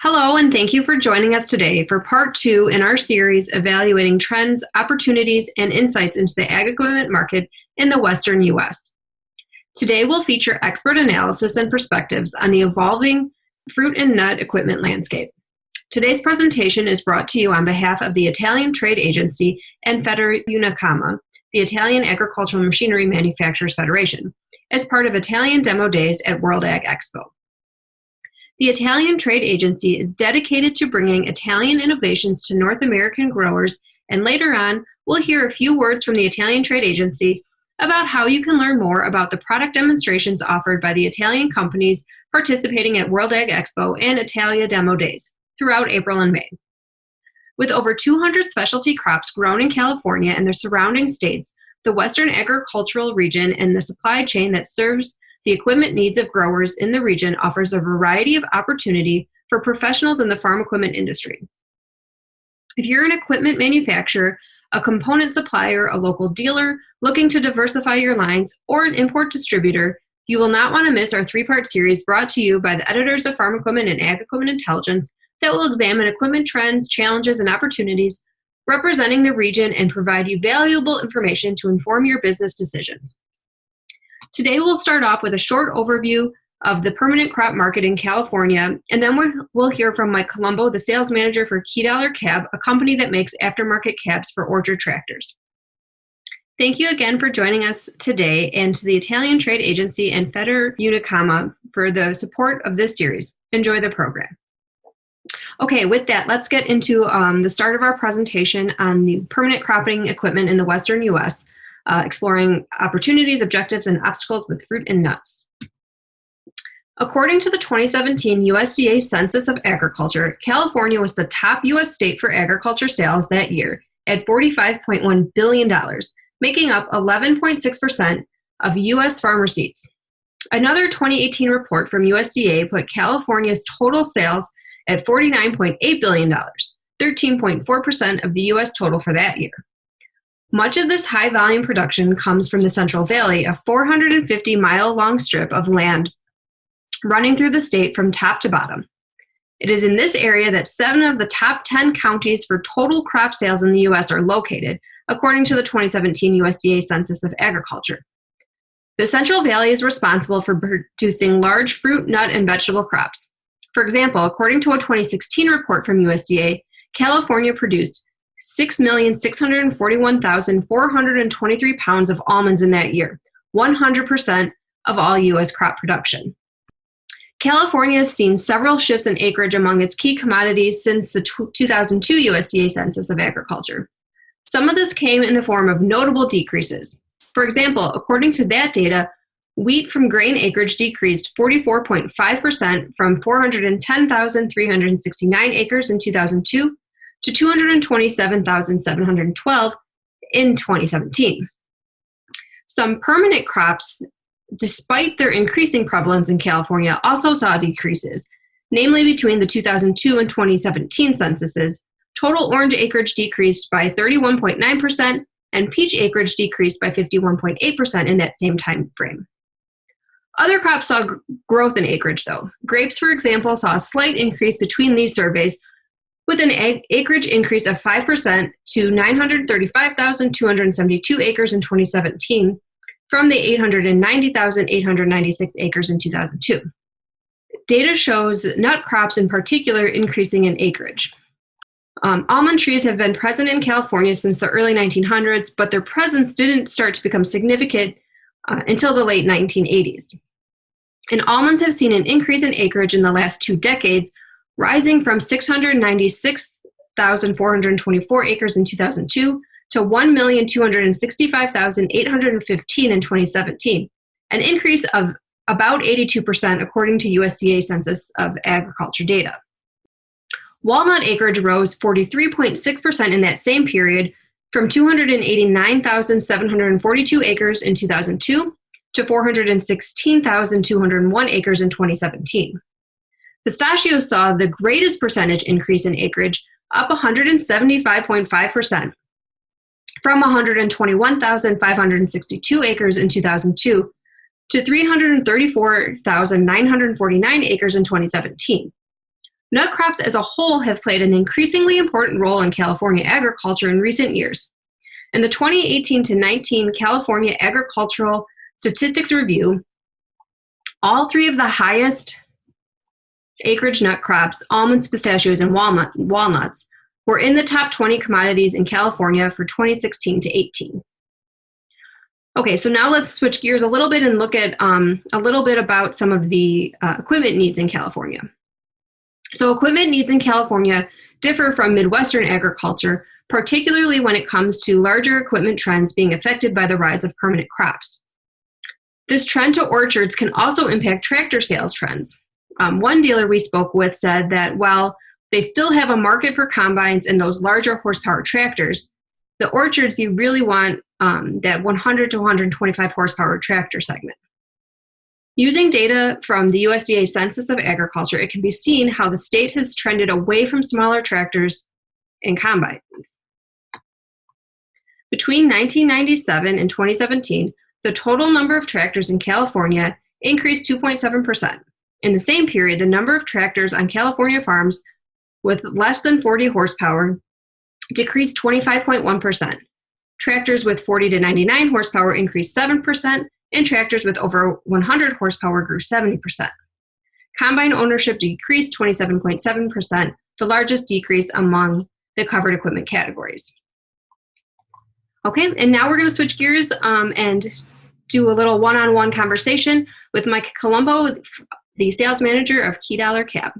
Hello, and thank you for joining us today for part two in our series evaluating trends, opportunities, and insights into the ag equipment market in the Western U.S. Today we'll feature expert analysis and perspectives on the evolving fruit and nut equipment landscape. Today's presentation is brought to you on behalf of the Italian Trade Agency and Federuniacama, the Italian Agricultural Machinery Manufacturers Federation, as part of Italian Demo Days at World Ag Expo. The Italian Trade Agency is dedicated to bringing Italian innovations to North American growers, and later on, we'll hear a few words from the Italian Trade Agency about how you can learn more about the product demonstrations offered by the Italian companies participating at World Ag Expo and Italia Demo Days throughout April and May. With over 200 specialty crops grown in California and the surrounding states, the Western agricultural region and the supply chain that serves the equipment needs of growers in the region offers a variety of opportunity for professionals in the farm equipment industry. If you're an equipment manufacturer, a component supplier, a local dealer looking to diversify your lines, or an import distributor, you will not want to miss our three-part series brought to you by the editors of Farm Equipment and Ag Equipment Intelligence that will examine equipment trends, challenges, and opportunities representing the region and provide you valuable information to inform your business decisions. Today we'll start off with a short overview of the permanent crop market in California, and then we'll hear from Mike Colombo, the sales manager for Key Dollar Cab, a company that makes aftermarket cabs for orchard tractors. Thank you again for joining us today, and to the Italian Trade Agency and Federuniacama for the support of this series. Enjoy the program. Okay, with that, let's get into the start of our presentation on the permanent cropping equipment in the Western U.S., exploring opportunities, objectives, and obstacles with fruit and nuts. According to the 2017 USDA Census of Agriculture, California was the top U.S. state for agriculture sales that year at $45.1 billion, making up 11.6% of U.S. farm receipts. Another 2018 report from USDA put California's total sales at $49.8 billion, 13.4% of the U.S. total for that year. Much of this high-volume production comes from the Central Valley, a 450-mile-long strip of land running through the state from top to bottom. It is in this area that 7 of the top 10 counties for total crop sales in the U.S. are located, according to the 2017 USDA Census of Agriculture. The Central Valley is responsible for producing large fruit, nut, and vegetable crops. For example, according to a 2016 report from USDA, California produced 6,641,423 pounds of almonds in that year, 100% of all U.S. crop production. California has seen several shifts in acreage among its key commodities since the 2002 USDA Census of Agriculture. Some of this came in the form of notable decreases. For example, according to that data, wheat from grain acreage decreased 44.5% from 410,369 acres in 2002 to 227,712 in 2017. Some permanent crops, despite their increasing prevalence in California, also saw decreases, namely between the 2002 and 2017 censuses. Total orange acreage decreased by 31.9%, and peach acreage decreased by 51.8% in that same time frame. Other crops saw growth in acreage, though. Grapes, for example, saw a slight increase between these surveys, with an acreage increase of 5% to 935,272 acres in 2017 from the 890,896 acres in 2002. Data shows nut crops in particular increasing in acreage. Almond trees have been present in California since the early 1900s, but their presence didn't start to become significant until the late 1980s. And almonds have seen an increase in acreage in the last 2 decades, rising from 696,424 acres in 2002 to 1,265,815 in 2017, an increase of about 82% according to USDA Census of Agriculture data. Walnut acreage rose 43.6% in that same period, from 289,742 acres in 2002 to 416,201 acres in 2017. Pistachios saw the greatest percentage increase in acreage, up 175.5%, from 121,562 acres in 2002 to 334,949 acres in 2017. Nut crops as a whole have played an increasingly important role in California agriculture in recent years. In the 2018 to 19 California Agricultural Statistics Review, all three of the highest acreage nut crops, almonds, pistachios, and walnuts, were in the top 20 commodities in California for 2016 to 18. Okay, so now let's switch gears a little bit and look at a little bit about some of the equipment needs in California. So equipment needs in California differ from Midwestern agriculture, particularly when it comes to larger equipment trends being affected by the rise of permanent crops. This trend to orchards can also impact tractor sales trends. One dealer we spoke with said that while they still have a market for combines and those larger horsepower tractors, the orchards, you really want that 100 to 125 horsepower tractor segment. Using data from the USDA Census of Agriculture, it can be seen how the state has trended away from smaller tractors and combines. Between 1997 and 2017, the total number of tractors in California increased 2.7%. In the same period, the number of tractors on California farms with less than 40 horsepower decreased 25.1%. Tractors with 40 to 99 horsepower increased 7%, and tractors with over 100 horsepower grew 70%. Combine ownership decreased 27.7%, the largest decrease among the covered equipment categories. Okay, and now we're going to switch gears and do a little one-on-one conversation with Mike Colombo, the sales manager of Key Dollar Cab.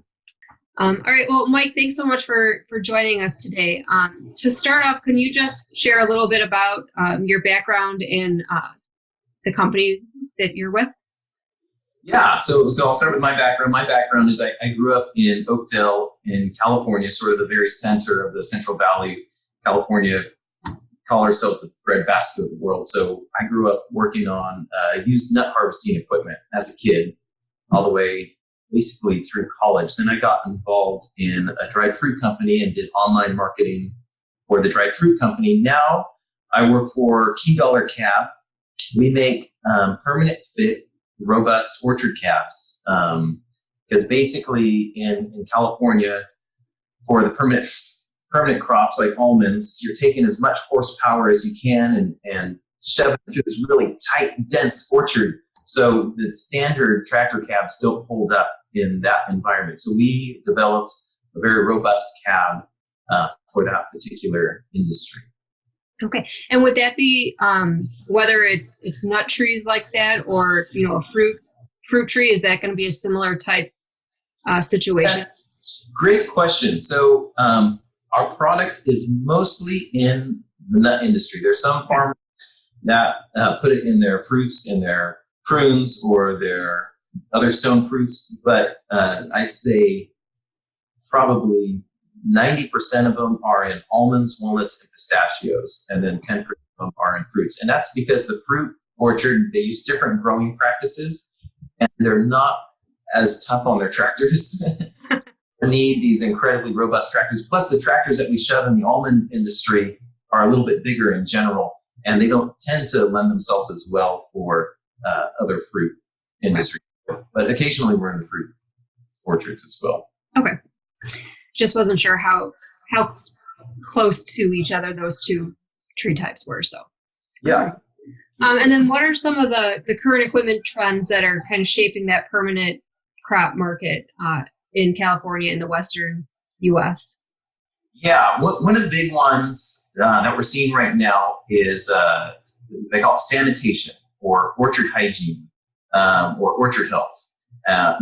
All right, well, Mike, thanks so much for joining us today. To start off, can you just share a little bit about your background in the company that you're with? Yeah, so I'll start with my background. My background is I grew up in Oakdale in California, sort of the very center of the Central Valley. California call ourselves the breadbasket of the world. So I grew up working on used nut harvesting equipment as a kid, all the way basically through college. Then I got involved in a dried fruit company and did online marketing for the dried fruit company. Now I work for Key Dollar Cab. We make permanent fit, robust orchard cabs. Because basically in California, for the permanent crops like almonds, you're taking as much horsepower as you can and shoving it through this really tight, dense orchard. So the standard tractor cabs don't hold up in that environment. So we developed a very robust cab for that particular industry. Okay, and would that be whether it's nut trees like that, or a fruit tree? Is that going to be a similar type situation? Great question. So our product is mostly in the nut industry. There's some farmers that put it in their fruits, in their prunes, or their other stone fruits, but I'd say probably 90% of them are in almonds, walnuts, and pistachios, and then 10% of them are in fruits. And that's because the fruit orchard, they use different growing practices, and they're not as tough on their tractors. They need these incredibly robust tractors. Plus, the tractors that we shove in the almond industry are a little bit bigger in general, and they don't tend to lend themselves as well for other fruit industry. But occasionally we're in the fruit orchards as well. Okay. Just wasn't sure how close to each other those two tree types were. So yeah. And then what are some of the current equipment trends that are kind of shaping that permanent crop market in California and the Western U.S.? Yeah, one of the big ones that we're seeing right now is they call it sanitation or orchard hygiene or orchard health.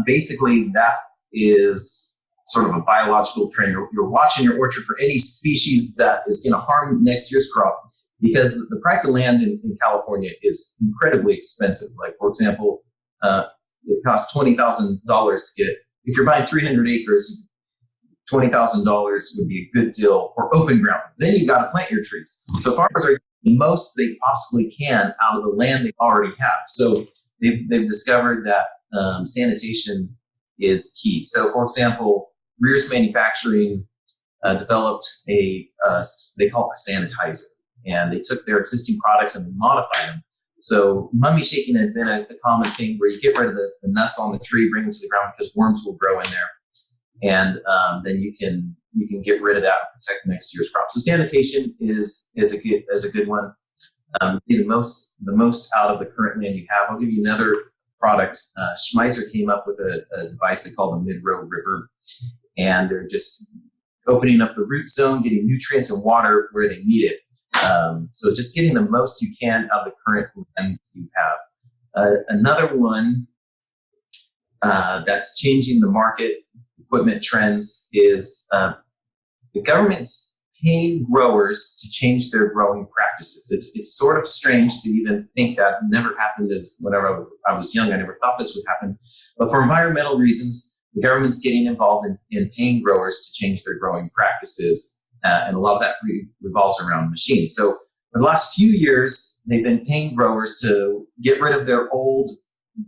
Basically, that is sort of a biological trend. You're watching your orchard for any species that is going to harm next year's crop, because the price of land in California is incredibly expensive. Like, for example, it costs $20,000 to get, if you're buying 300 acres, $20,000 would be a good deal for open ground. Then you've got to plant your trees. So farmers are doing the most they possibly can out of the land they already have. So they've discovered that sanitation is key. So, for example, Rears Manufacturing developed they call it a sanitizer, and they took their existing products and they modified them. So mummy shaking had been a common thing where you get rid of the nuts on the tree, bring them to the ground because worms will grow in there. and then you can get rid of that and protect next year's crop. So sanitation is a good one. Get the most out of the current land you have. I'll give you another product. Schmeiser came up with a device they call the mid-row river, and they're just opening up the root zone, getting nutrients and water where they need it. So just getting the most you can out of the current land you have. Another one that's changing the market equipment trends is the government's paying growers to change their growing practices. It's sort of strange to even think that. It never happened as whenever I was young. I never thought this would happen. But for environmental reasons, the government's getting involved in paying growers to change their growing practices. And a lot of that revolves around machines. So for the last few years, they've been paying growers to get rid of their old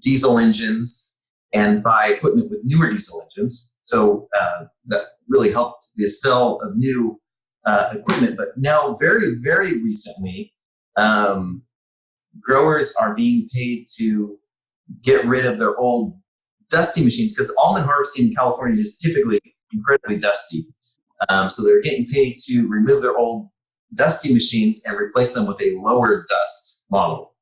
diesel engines and buy equipment with newer diesel engines. So that really helped the sale of new equipment. But now, very, very recently, growers are being paid to get rid of their old dusty machines, because almond harvesting in California is typically incredibly dusty. So they're getting paid to remove their old dusty machines and replace them with a lower dust model.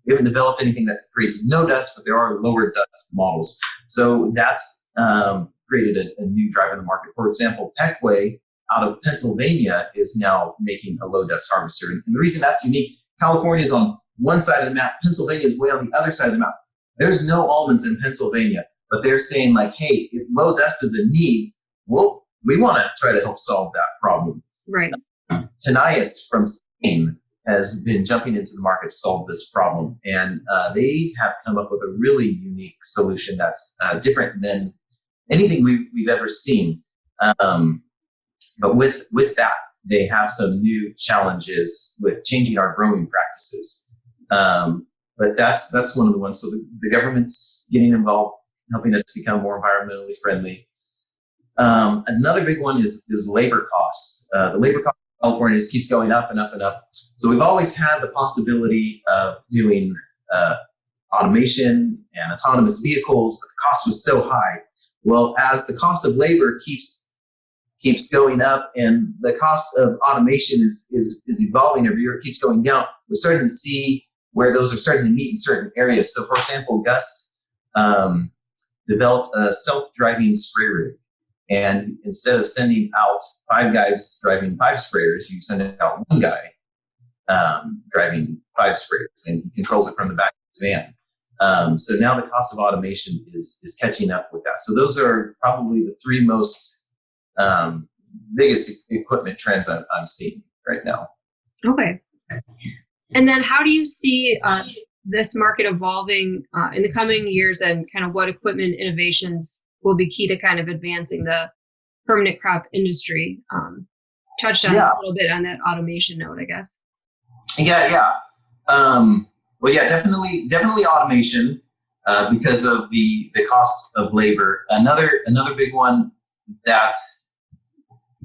We haven't developed anything that creates no dust, but there are lower dust models. So that's created a new drive in the market. For example, Peckway out of Pennsylvania is now making a low dust harvester. And the reason that's unique, California is on one side of the map, Pennsylvania is way on the other side of the map. There's no almonds in Pennsylvania, but they're saying like, hey, if low dust is a need, well, we want to try to help solve that problem. Right. Tanias from Spain has been jumping into the market to solve this problem. And they have come up with a really unique solution that's different than anything we've ever seen. But with that, they have some new challenges with changing our growing practices. But that's one of the ones. So the government's getting involved, helping us become more environmentally friendly. Another big one is labor costs. The labor cost in California just keeps going up and up and up. So we've always had the possibility of doing automation and autonomous vehicles, but the cost was so high. Well, as the cost of labor keeps going up and the cost of automation is evolving every year, it keeps going down, we're starting to see where those are starting to meet in certain areas. So for example, Gus developed a self-driving spray rig. And instead of sending out 5 guys driving 5 sprayers, you send out 1 guy driving 5 sprayers, and he controls it from the back of his van. So now the cost of automation is catching up with that. So those are probably the 3 most biggest equipment trends I'm seeing right now. Okay. And then how do you see this market evolving in the coming years, and kind of what equipment innovations will be key to kind of advancing the permanent crop industry? Touched on a little bit on that automation note, I guess. Yeah. Well, yeah, definitely automation because of the cost of labor. Another big one that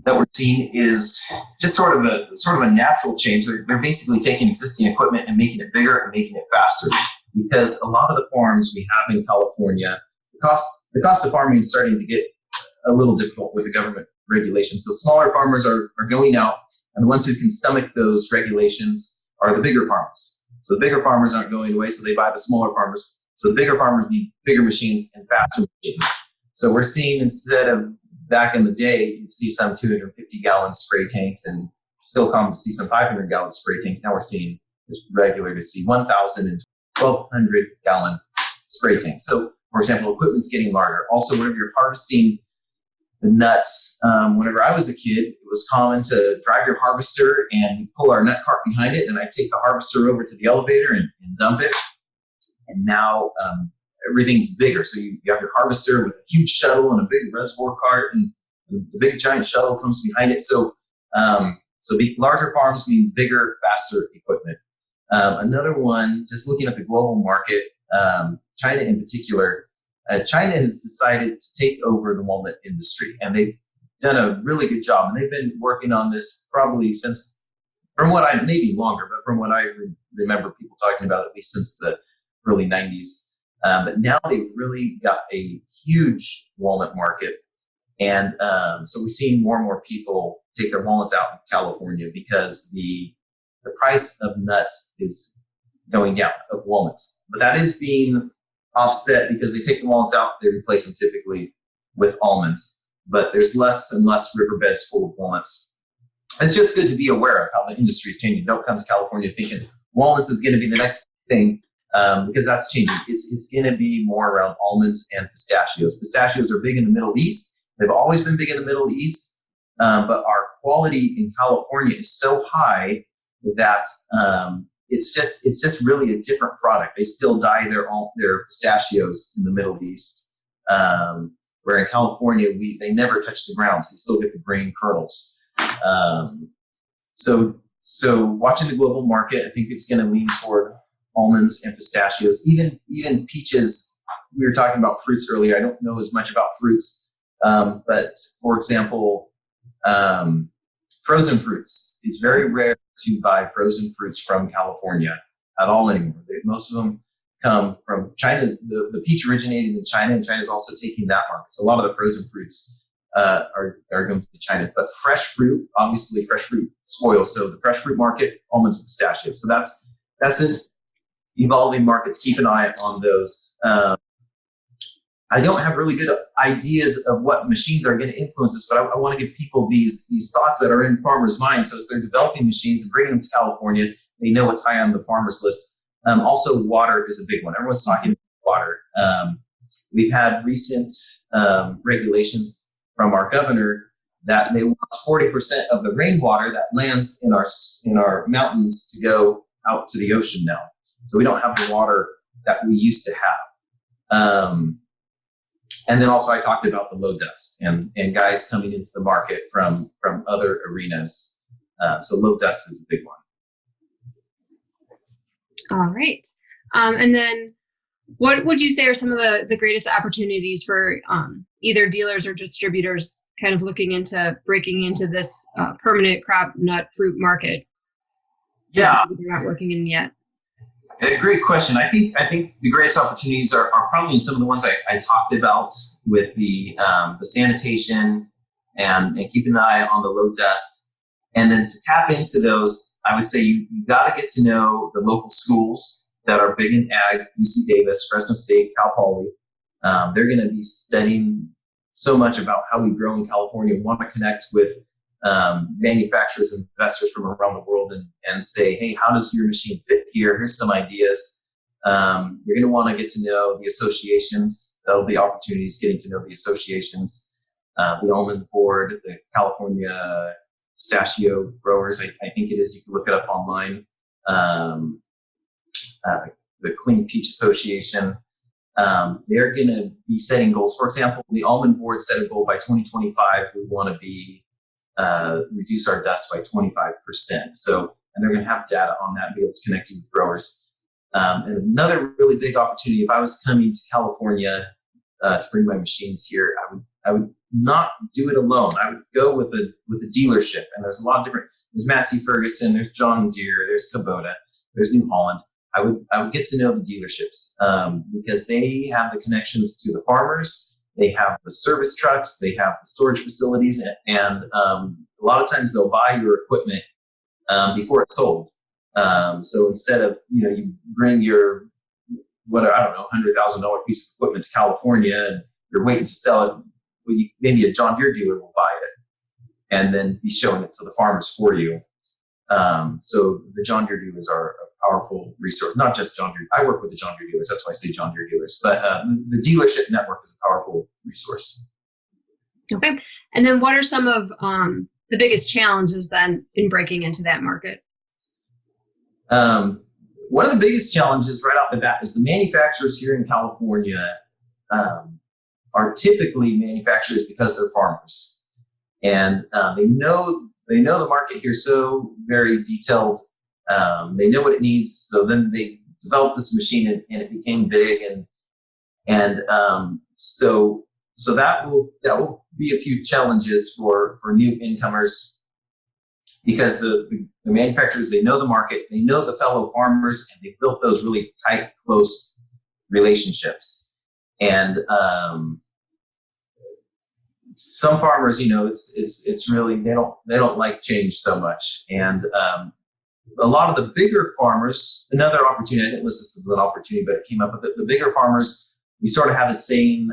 we're seeing is just sort of a natural change. They're basically taking existing equipment and making it bigger and making it faster, because a lot of the farms we have in California, the cost of farming is starting to get a little difficult with the government regulations. So smaller farmers are going out, and the ones who can stomach those regulations are the bigger farmers. So the bigger farmers aren't going away, so they buy the smaller farmers. So the bigger farmers need bigger machines and faster machines. So we're seeing, instead of back in the day, you'd see some 250-gallon spray tanks, and still common to see some 500-gallon spray tanks. Now we're seeing it's regular to see 1,000 and 1,200-gallon spray tanks. So, for example, equipment's getting larger. Also, whenever you're harvesting the nuts, whenever I was a kid, it was common to drive your harvester and you pull our nut cart behind it, and I take the harvester over to the elevator and dump it. And now everything's bigger. So you have your harvester with a huge shuttle and a big reservoir cart, and the big giant shuttle comes behind it. So the larger farms means bigger, faster equipment. Another one, just looking at the global market, China in particular, China has decided to take over the walnut industry, and they've done a really good job. And they've been working on this probably since, maybe longer, but from what I remember people talking about, at least since the early 90s. But now they've really got a huge walnut market. And so we're seeing more and more people take their walnuts out in California because the price of nuts is going down, of walnuts. But that is being offset because they take the walnuts out, they replace them typically with almonds. But there's less and less riverbeds full of walnuts. It's just good to be aware of how the industry is changing. Don't come to California thinking walnuts is going to be the next thing, because that's changing. It's going to be more around almonds and pistachios. Pistachios are big in the Middle East. They've always been big in the Middle East, but our quality in California is so high that it's just really a different product. They still dye their pistachios in the Middle East, where in California they never touch the ground, so you still get the grain kernels. So watching the global market, I think it's going to lean toward almonds and pistachios, even peaches. We were talking about fruits earlier. I don't know as much about fruits, but for example, frozen fruits. It's very rare to buy frozen fruits from California at all anymore. Most of them come from China. The peach originated in China, and China's also taking that market. So a lot of the frozen fruits are going to China. But fresh fruit, obviously, fresh fruit spoils. So the fresh fruit market, almonds and pistachios. So that's an evolving market. Keep an eye on those. I don't have really good ideas of what machines are going to influence this, but I want to give people these thoughts that are in farmers' minds. So as they're developing machines and bringing them to California, they know what's high on the farmers list. Also, water is a big one. Everyone's talking about water. We've had recent regulations from our governor that they want 40% of the rainwater that lands in our mountains to go out to the ocean now. So we don't have the water that we used to have. And then also I talked about the low dust and guys coming into the market from other arenas. So low dust is a big one. All right. And then what would you say are some of the greatest opportunities for either dealers or distributors kind of looking into breaking into this permanent crop nut fruit market? Yeah. They're not working in yet. A great question. I think the greatest opportunities are probably in some of the ones I talked about with the sanitation and keeping an eye on the low dust. And then to tap into those, I would say you got to get to know the local schools that are big in ag, UC Davis, Fresno State, Cal Poly. They're going to be studying so much about how we grow in California, want to connect with manufacturers and investors from around the world and say, hey, how does your machine fit here? Here's some ideas. You're going to want to get to know the associations. That'll be opportunities getting to know the associations, the almond board, the California pistachio growers. I think it is. You can look it up online. The Clean Peach Association. They're going to be setting goals. For example, the almond board set a goal by 2025. We want to be reduce our dust by 25%. So, and they're going to have data on that and be able to connect with growers. And another really big opportunity, if I was coming to California to bring my machines here, I would not do it alone. I would go with a dealership. And there's a lot of different, there's Massey Ferguson, there's John Deere, there's Kubota, there's New Holland. I would get to know the dealerships because they have the connections to the farmers. They have the service trucks, they have the storage facilities, and a lot of times they'll buy your equipment before it's sold. So instead of, you bring your, $100,000 piece of equipment to California and you're waiting to sell it, well, maybe a John Deere dealer will buy it and then be showing it to the farmers for you. So the John Deere dealers are a powerful resource, not just John Deere. I work with the John Deere dealers. That's why I say John Deere dealers. But the dealership network is a powerful resource. Okay. And then what are some of the biggest challenges then in breaking into that market? One of the biggest challenges right off the bat is the manufacturers here in California are typically manufacturers because they're farmers. And they know the market here so very detailed. They know what it needs. So then they developed this machine and it became big. And so that will be a few challenges for new incomers because the manufacturers, they know the market, they know the fellow farmers, and they built those really tight, close relationships. And some farmers, it's really they don't like change so much, and a lot of the bigger farmers, another opportunity. I didn't list this as an opportunity, but it came up with the bigger farmers. We sort of have a saying.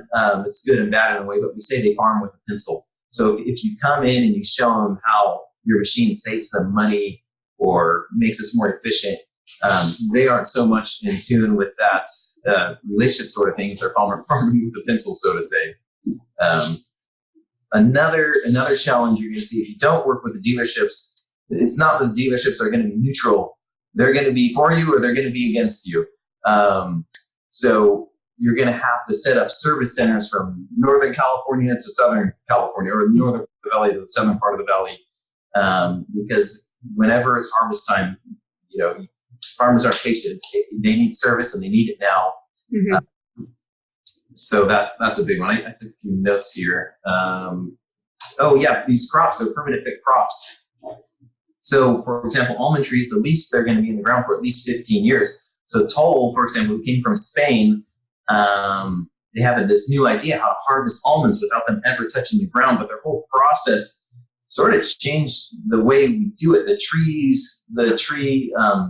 It's good and bad in a way, but we say they farm with a pencil. So if you come in and you show them how your machine saves them money or makes us more efficient, they aren't so much in tune with that relationship sort of thing. If they're farming with a pencil, so to say. Another challenge you're going to see if you don't work with the dealerships, it's not that the dealerships are going to be neutral. They're going to be for you or they're going to be against you. So you're going to have to set up service centers from Northern California to Southern California, or northern part of the valley to the southern part of the valley, because whenever it's harvest time, farmers are patient. They need service and they need it now. Mm-hmm. So that's a big one. I took a few notes here. These crops, they're permanent fit crops. So, for example, almond trees, the least they're going to be in the ground for at least 15 years. So Toll, for example, who came from Spain, they have this new idea how to harvest almonds without them ever touching the ground. But their whole process sort of changed the way we do it. The tree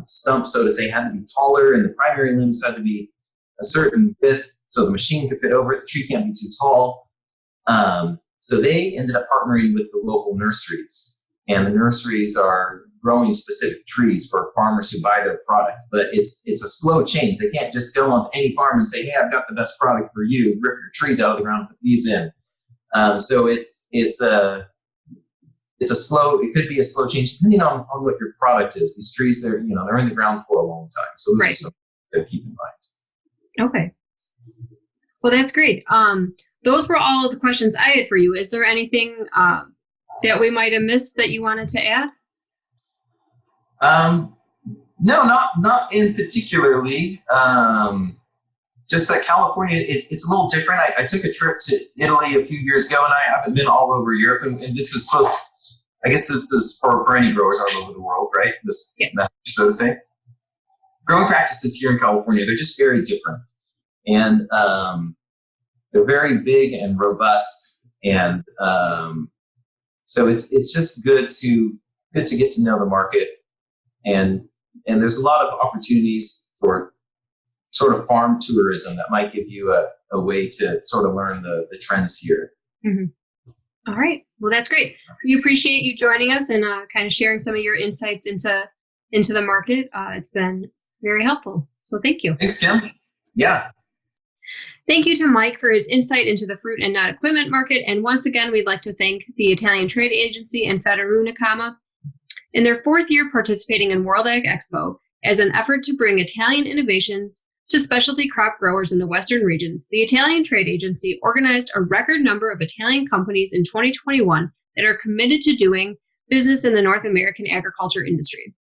stump, so to say, had to be taller, and the primary limbs had to be a certain width so the machine could fit over it. The tree can't be too tall. So they ended up partnering with the local nurseries. And the nurseries are growing specific trees for farmers who buy their product. But it's a slow change. They can't just go onto any farm and say, hey, I've got the best product for you. Rip your trees out of the ground and put these in. So it could be a slow change depending on what your product is. These trees, they're in the ground for a long time. So those are something to keep in mind. Okay. Well, that's great. Those were all of the questions I had for you. Is there anything that we might have missed that you wanted to add? No, not in particularly. Just that California, it's a little different. I took a trip to Italy a few years ago, and I haven't been all over Europe. And this is I guess this is for any growers all over the world, right? This message, so to say. Growing practices here in California, they're just very different. And they're very big and robust. And so it's just good to get to know the market. And there's a lot of opportunities for sort of farm tourism that might give you a way to sort of learn the trends here. Mm-hmm. All right. Well, that's great. We appreciate you joining us and kind of sharing some of your insights into the market. It's been very helpful. So thank you. Thanks, Kim. Yeah. Thank you to Mike for his insight into the fruit and nut equipment market. And once again, we'd like to thank the Italian Trade Agency and Federu Nakama in their fourth year participating in World Ag Expo as an effort to bring Italian innovations to specialty crop growers in the Western regions. The Italian Trade Agency organized a record number of Italian companies in 2021 that are committed to doing business in the North American agriculture industry.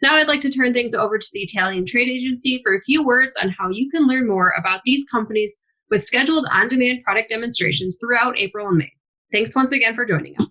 Now I'd like to turn things over to the Italian Trade Agency for a few words on how you can learn more about these companies with scheduled on-demand product demonstrations throughout April and May. Thanks once again for joining us.